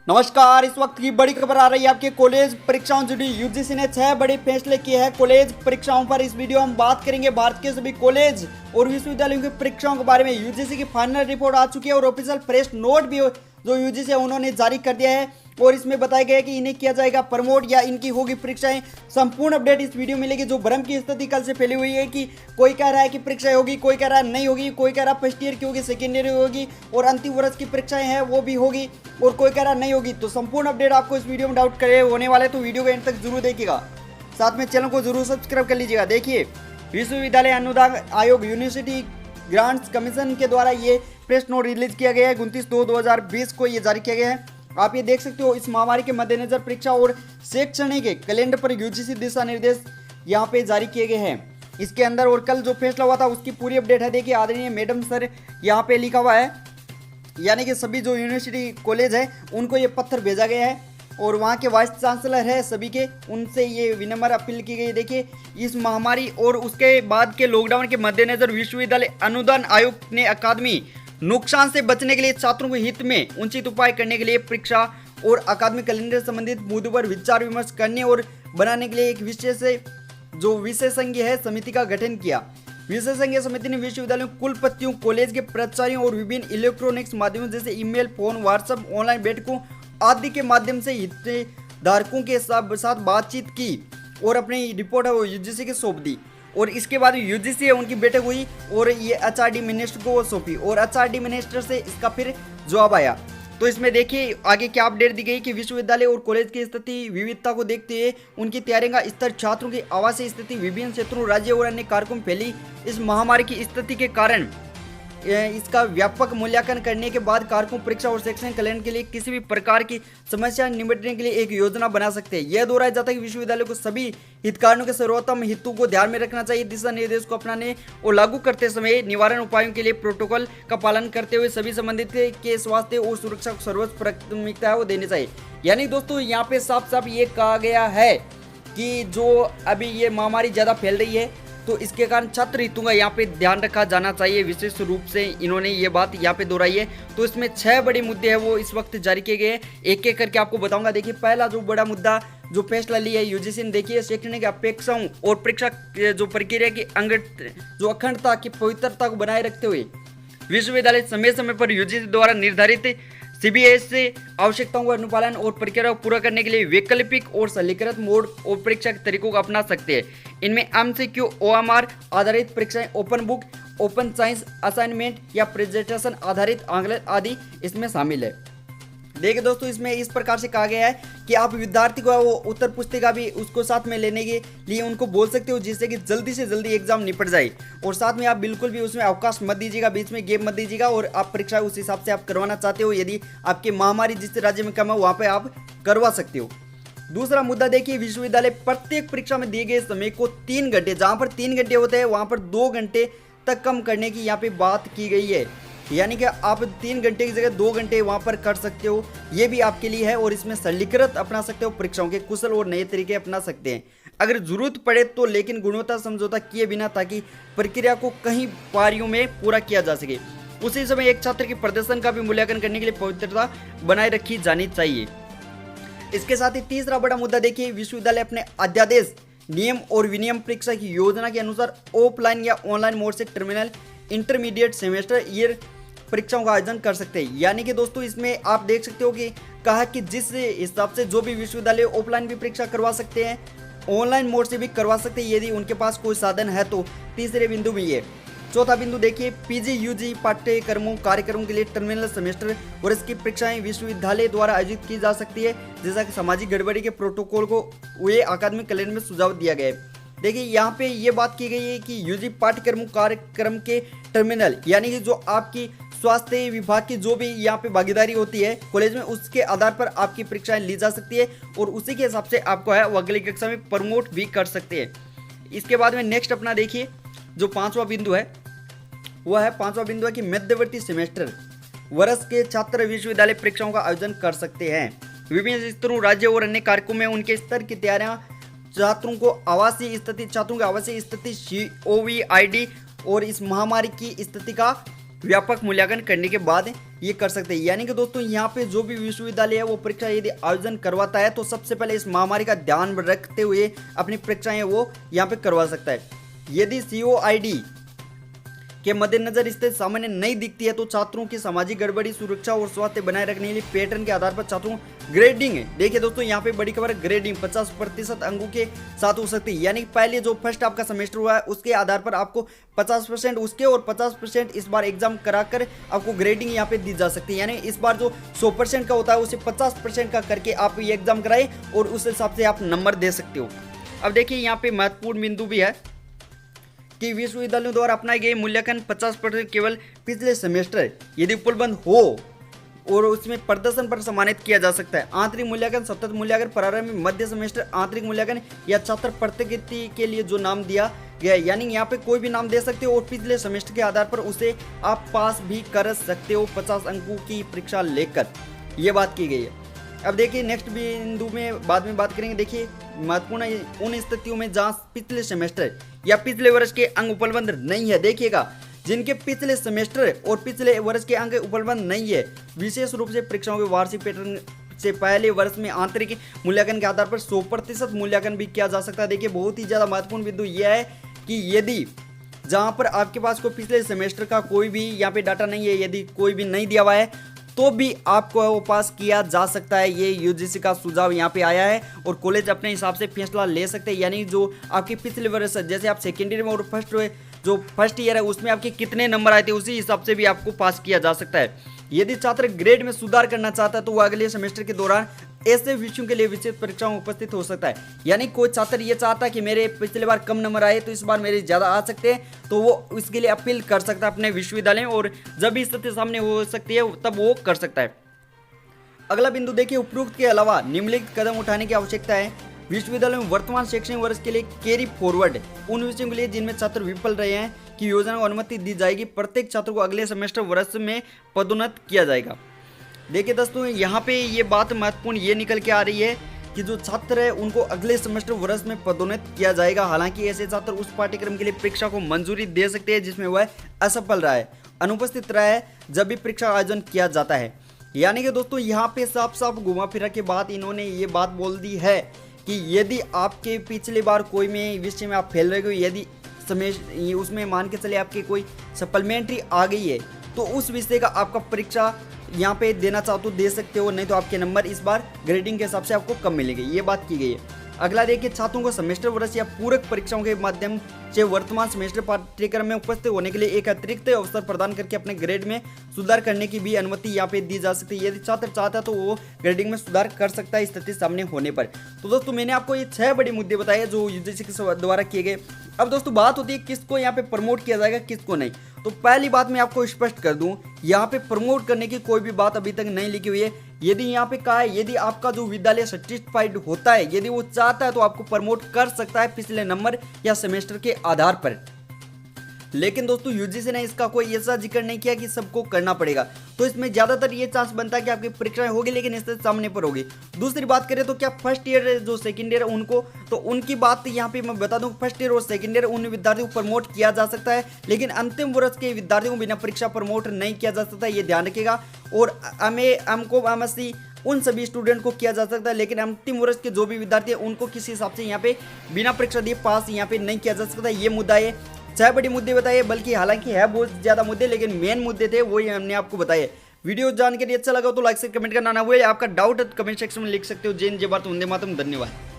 नमस्कार। इस वक्त की बड़ी खबर आ रही है आपके कॉलेज परीक्षाओं जुड़ी। यूजीसी ने 6 बड़े फैसले किए हैं कॉलेज परीक्षाओं पर। इस वीडियो में हम बात करेंगे भारत के सभी कॉलेज और विश्वविद्यालयों की परीक्षाओं के बारे में। यूजीसी की फाइनल रिपोर्ट आ चुकी है और ऑफिशियल प्रेस नोट भी जो यूजीसी है उन्होंने जारी कर दिया है और इसमें बताया गया है कि इन्हें किया जाएगा प्रमोट या इनकी होगी परीक्षाएं। संपूर्ण अपडेट इस वीडियो में मिलेगी। जो भ्रम की स्थिति कल से फैली हुई है कि कोई कह रहा है कि परीक्षाएं होगी, कोई कह रहा है नहीं होगी, कोई कह रहा है फर्स्ट ईयर की होगी, सेकेंड ईयर होगी और अंतिम वर्ष की परीक्षाएं हैं वो भी होगी और कोई कह रहा नहीं होगी। तो संपूर्ण अपडेट आपको इस वीडियो में डाउट करे होने वाले, तो वीडियो को एंड तक जरूर देखिएगा। साथ में चैनल को जरूर सब्सक्राइब कर लीजिएगा। देखिए, विश्वविद्यालय अनुदान आयोग यूनिवर्सिटी ग्रांट्स कमीशन के द्वारा ये प्रेस नोट रिलीज किया गया है। 29/2/2020 को ये जारी किया गया है। आप ये देख सकते हो, इस महामारी के मद्देनजर परीक्षा और शैक्षणिक के कैलेंडर पर यूजीसी दिशा निर्देश यहाँ पे जारी किए गए हैं। इसके अंदर और कल जो फैसला हुआ था उसकी पूरी अपडेट है। देखिए, आदरणीय मैडम सर यहाँ पे लिखा हुआ है, यानी कि सभी जो यूनिवर्सिटी कॉलेज है उनको ये पत्र भेजा गया है और वहाँ के वाइस चांसलर है सभी के, उनसे ये विनम्र अपील की गई। देखिए, इस महामारी और उसके बाद के लॉकडाउन के मद्देनजर विश्वविद्यालय अनुदान आयोग ने अकादमी नुकसान से बचने के लिए छात्रों के हित में उचित उपाय करने के लिए परीक्षा और अकादमिक कैलेंडर संबंधित मुद्दों पर विचार विमर्श करने और बनाने के लिए एक विशेषज्ञ है समिति का गठन किया। विशेषज्ञ समिति ने विश्वविद्यालयों, कुलपतियों, कॉलेज के प्राचार्यों और विभिन्न इलेक्ट्रॉनिक्स माध्यमों जैसे ईमेल, फोन, व्हाट्सएप, ऑनलाइन बैठकों आदि के माध्यम से हितधारकों के साथ बातचीत की और अपनी रिपोर्ट है वो यूजीसी के सौंप दी। और इसके बाद यूजीसी है उनकी बैठक हुई और ये एचआरडी मिनिस्टर को सौंपी और एचआरडी मिनिस्टर से इसका फिर जवाब आया। तो इसमें देखिए आगे क्या अपडेट दी गई कि विश्वविद्यालय और कॉलेज की स्थिति विविधता को देखते हुए उनकी तैयारियों का स्तर, छात्रों की आवासीय स्थिति, विभिन्न क्षेत्रों, राज्य और अन्य कारकों में फैली इस महामारी की स्थिति के कारण इसका व्यापक मूल्यांकन करने के बाद कारकों, परीक्षा और शैक्षणिक कैलेंडर के लिए किसी भी प्रकार की समस्या निपटने के लिए एक योजना बना सकते हैं। यह दोहराया जाता है कि विश्वविद्यालय को सभी हितधारकों के सर्वोत्तम हितों को ध्यान में रखना चाहिए। दिशा निर्देश को अपनाने और लागू करते समय निवारण उपायों के लिए प्रोटोकॉल का पालन करते हुए सभी संबंधित के स्वास्थ्य और सुरक्षा को सर्वोच्च प्राथमिकता है वो देनी चाहिए। यानी दोस्तों, यहाँ पे साफ साफ ये कहा गया है कि जो अभी ये महामारी ज़्यादा फैल रही है तो इसके कारण छात्र हितों का यहाँ पे ध्यान रखा जाना चाहिए। विशेष रूप से इन्होंने ये बात यहाँ पे दोहराई है। तो इसमें 6 बड़े मुद्दे हैं वो इस वक्त जारी किए गए हैं, एक एक करके आपको बताऊंगा। देखिए, पहला जो बड़ा मुद्दा जो फैसला लिया है यूजीसी ने, देखिए शैक्षणिक अपेक्षाओं और परीक्षा जो प्रक्रिया की जो अखंडता की पवित्रता को बनाए रखते हुए विश्वविद्यालय समय समय पर यूजीसी द्वारा निर्धारित सीबीएस से आवश्यकताओं का अनुपालन और प्रक्रिया को पूरा करने के लिए वैकल्पिक और सरलीकृत मोड और परीक्षा के तरीकों को अपना सकते हैं। इनमें एमसीक्यू, ओएमआर आधारित परीक्षाएं, open book, open science assignment या प्रेजेंटेशन आधारित आंकलन आदि इसमें शामिल है। देखिए दोस्तों, इसमें इस प्रकार से कहा गया है कि आप विद्यार्थी को वो उत्तर पुस्तिका भी उसको साथ में लेने के लिए उनको बोल सकते हो, जिससे कि जल्दी से जल्दी एग्जाम निपट जाए। और साथ में आप बिल्कुल भी उसमें अवकाश मत दीजिएगा, बीच में गैप मत दीजिएगा और आप परीक्षा उस हिसाब से आप करवाना चाहते हो। यदि आपकी महामारी जिस राज्य में कम है वहाँ पर आप करवा सकते हो। दूसरा मुद्दा देखिए, विश्वविद्यालय प्रत्येक परीक्षा में दिए गए समय को 3 घंटे, जहाँ पर 3 घंटे होते हैं वहाँ पर 2 घंटे तक कम करने की यहाँ पे बात की गई है। यानी कि आप 3 घंटे की जगह 2 घंटे वहाँ पर कर सकते हो, ये भी आपके लिए है। और इसमें सरलीकृत अपना सकते हो, परीक्षाओं के कुशल और नए तरीके अपना सकते हैं अगर जरूरत पड़े तो, लेकिन गुणवत्ता समझौता किए बिना, ताकि प्रक्रिया को कहीं पारियों में पूरा किया जा सके। उसी समय एक छात्र के प्रदर्शन का भी मूल्यांकन करने के लिए पवित्रता बनाए रखी जानी चाहिए। इसके साथ ही तीसरा बड़ा मुद्दा देखिए, विश्वविद्यालय अपने अध्यादेश, नियम और विनियम परीक्षा की योजना के अनुसार ऑफलाइन या ऑनलाइन मोड से टर्मिनल, इंटरमीडिएट, सेमेस्टर, ईयर परीक्षाओं का आयोजन कर सकते हैं। यानी कि दोस्तों, इसमें आप देख सकते हो कि कहा कि जिस हिसाब से जो भी विश्वविद्यालय ऑफलाइन भी परीक्षा करवा सकते हैं, ऑनलाइन मोड से भी करवा सकते हैं यदि उनके पास कोई साधन है तो। तीसरे बिंदु में ये। चौथा बिंदु देखिए, पीजी यूजी पाठ्यक्रमों कार्यक्रमों के लिए टर्मिनल, सेमेस्टर वर्ष की परीक्षाएं विश्वविद्यालय द्वारा आयोजित की जा सकती है, जैसा कि सामाजिक गड़बड़ी के प्रोटोकॉल को वे अकादमिक कैलेंडर में सुझाव दिया गया है। देखिए, यहाँ पे ये बात की गई है कि यूजी पाठ्यक्रमों कार्यक्रम के टर्मिनल, यानी कि जो आपकी स्वास्थ्य विभाग की जो भी यहाँ पे भागीदारी होती है कॉलेज में, उसके आधार पर आपकी परीक्षाएं ली जा सकती है और उसी के हिसाब से आपको है वो अगली कक्षा में प्रमोट भी कर सकते हैं। इसके बाद में नेक्स्ट अपना देखिए, जो 5वां बिंदु है वह है 5वां बिंदु है कि मध्यवर्ती सेमेस्टर वर्ष के छात्र विश्वविद्यालय परीक्षाओं का आयोजन कर सकते हैं। विभिन्न स्तरों, राज्य और अन्य कारकों में उनके स्तर की तैयारियां, छात्रों की आवासीय स्थिति, COVID और इस महामारी की स्थिति का व्यापक मूल्यांकन करने के बाद ये कर सकते हैं। यानी कि दोस्तों यहाँ पे जो भी विश्वविद्यालय है वो परीक्षा यदि आयोजन करवाता है तो सबसे पहले इस महामारी का ध्यान रखते हुए अपनी परीक्षाएं वो यहाँ पे करवा सकता है। यदि COID के मद्देनजर स्थिति सामान्य नहीं दिखती है तो छात्रों की सामाजिक गड़बड़ी, सुरक्षा और स्वास्थ्य बनाए रखने के लिए पैटर्न के आधार पर छात्रों ग्रेडिंग है। देखिए दोस्तों यहाँ पे बड़ी खबर, ग्रेडिंग 50% अंकों के साथ हो सकती है। यानी कि पहले जो फर्स्ट आपका सेमेस्टर हुआ है उसके आधार पर आपको 50% उसके और 50% इस बार एग्जाम कराकर आपको ग्रेडिंग यहाँ पे दी जा सकती है। यानी इस बार जो 100% का होता है उसे 50% का करके आप ये एग्जाम कराए और उस हिसाब से आप नंबर दे सकते हो। अब देखिए यहाँ पे महत्वपूर्ण बिंदु भी है कि विश्वविद्यालयों द्वारा अपनाए गए मूल्यांकन 50% केवल पिछले सेमेस्टर यदि उपलब्ध हो और उसमें प्रदर्शन पर सम्मानित किया जा सकता है। आंतरिक मूल्यांकन, सतत मूल्यांकन, प्रारंभिक, मध्य सेमेस्टर आंतरिक मूल्यांकन या छात्र प्रतिकृति के लिए जो नाम दिया गया है, यानी यहाँ पे कोई भी नाम दे सकते हो और पिछले सेमेस्टर के आधार पर उसे आप पास भी कर सकते हो 50 अंकों की परीक्षा लेकर, ये बात की गई है। अब देखिए नेक्स्ट बिंदु में बाद में बात करेंगे। देखिए महत्वपूर्ण उन स्थितियों में जहाँ पिछले सेमेस्टर या पिछले वर्ष के अंक उपलब्ध नहीं है, देखिएगा जिनके पिछले सेमेस्टर और पिछले वर्ष के अंक उपलब्ध नहीं है, विशेष रूप से परीक्षाओं के वार्षिक पैटर्न से पहले वर्ष में आंतरिक मूल्यांकन के आधार पर 100% मूल्यांकन भी किया जा सकता है। देखिए बहुत ही ज़्यादा महत्वपूर्ण बिंदु यह है कि यदि जहाँ पर आपके पास कोई पिछले सेमेस्टर का कोई भी यहाँ पे डाटा नहीं है, यदि कोई भी नहीं दिया हुआ है तो भी आपको वो पास किया जा सकता है। ये UGC का सुझाव यहाँ पे आया है और कॉलेज अपने हिसाब से फैसला ले सकते हैं। यानी जो आपके पिछले वर्ष जैसे आप सेकेंड ईयर में और फर्स्ट ईयर है उसमें आपके कितने नंबर आए थे उसी हिसाब से भी आपको पास किया जा सकता है। यदि छात्र ग्रेड में सुधार करना चाहता है तो वो अगले सेमेस्टर के दौरान ऐसे विषयों के लिए विशेष परीक्षाओं में उपस्थित हो सकता है। यानी कोई छात्र ये चाहता है कि मेरे पिछले बार कम नंबर आए तो इस बार मेरे ज़्यादा आ सकते हैं, तो वो इसके लिए अपील कर सकता है अपने विश्वविद्यालय में और जब भी स्थिति सामने हो सकती है तब वो कर सकता है। अगला बिंदु देखिए, उपरोक्त के अलावा निम्नलिखित कदम उठाने की आवश्यकता है। विश्वविद्यालय में वर्तमान शैक्षणिक वर्ष के लिए कैरी फॉरवर्ड उन विषयों के लिए जिनमें छात्र विफल रहे हैं की योजना को अनुमति दी जाएगी। प्रत्येक छात्र को अगले सेमेस्टर वर्ष में पदोन्नत किया जाएगा। देखिए दोस्तों यहाँ पे ये बात महत्वपूर्ण ये निकल के आ रही है कि जो छात्र है उनको अगले सेमेस्टर वर्ष में पदोन्नत किया जाएगा। हालांकि ऐसे छात्र उस पाठ्यक्रम के लिए परीक्षा को मंजूरी दे सकते हैं जिसमें वह असफल रहा है, अनुपस्थित रहा है जब भी परीक्षा आयोजन किया जाता है। यानी कि दोस्तों यहाँ पे साफ साफ घुमा फिरा के बाद इन्होंने ये बात बोल दी है कि यदि आपके पिछले बार कोई में विषय में आप फेल रहे हो, यदि उसमें मान के चले आपके कोई सप्लीमेंट्री आ गई है तो उस विषय का आपका परीक्षा यहाँ पे देना चाहो तो दे सकते हो, नहीं तो आपके नंबर इस बार ग्रेडिंग के हिसाब से आपको कम मिलेंगे, ये बात की गई है। अगला देखिए, छात्रों को सेमेस्टर वर्ष या पूरक परीक्षाओं के माध्यम से वर्तमान सेमेस्टर पाठ्यक्रम में उपस्थित होने के लिए एक अतिरिक्त अवसर प्रदान करके अपने ग्रेड में सुधार करने की भी अनुमति यहाँ पे दी जा सकती है। यदि छात्र चाहता है तो वो ग्रेडिंग में सुधार कर सकता है स्थिति सामने होने पर। तो दोस्तों मैंने आपको ये 6 बड़े मुद्दे बताए जो UGC के द्वारा किए गए। अब दोस्तों बात होती है किसको यहाँ पे प्रमोट किया जाएगा किसको नहीं। तो पहली बात मैं आपको स्पष्ट कर दूं, यहाँ पे प्रमोट करने की कोई भी बात अभी तक नहीं लिखी हुई है। यदि यहाँ पे कहा है यदि आपका जो विद्यालय सर्टिफाइड होता है, यदि वो चाहता है तो आपको प्रमोट कर सकता है पिछले नंबर या सेमेस्टर के आधार पर। लेकिन दोस्तों UGC ने इसका कोई ऐसा जिक्र नहीं किया कि सबको करना पड़ेगा, तो इसमें ज्यादातर ये चांस बनता है कि आपकी परीक्षाएं होगी लेकिन इससे सामने पर होगी। दूसरी बात करें तो क्या फर्स्ट ईयर जो सेकंड ईयर उनको, तो उनकी बात यहाँ पे मैं बता दूं, फर्स्ट ईयर और सेकंड ईयर उन विद्यार्थियों को प्रमोट किया जा सकता है लेकिन अंतिम वर्ष के विद्यार्थियों को बिना परीक्षा प्रमोट नहीं किया जा सकता, ये ध्यान रखिएगा। और MSc उन सभी स्टूडेंट को किया जा सकता है लेकिन अंतिम वर्ष के जो भी विद्यार्थी है उनको किसी हिसाब से यहाँ पे बिना परीक्षा दिए पास यहाँ पे नहीं किया जा सकता। ये मुद्दा है, 6 बड़े मुद्दे बताए, बल्कि हालांकि है बहुत ज्यादा मुद्दे लेकिन मेन मुद्दे थे वही हमने आपको बताए। वीडियो जानकारी अच्छा लगा तो लाइक से कमेंट करना ना भूलिए। आपका डाउट कमेंट सेक्शन में लिख सकते हो। जय हिंद, जय भारत, वंदे मातरम, धन्यवाद।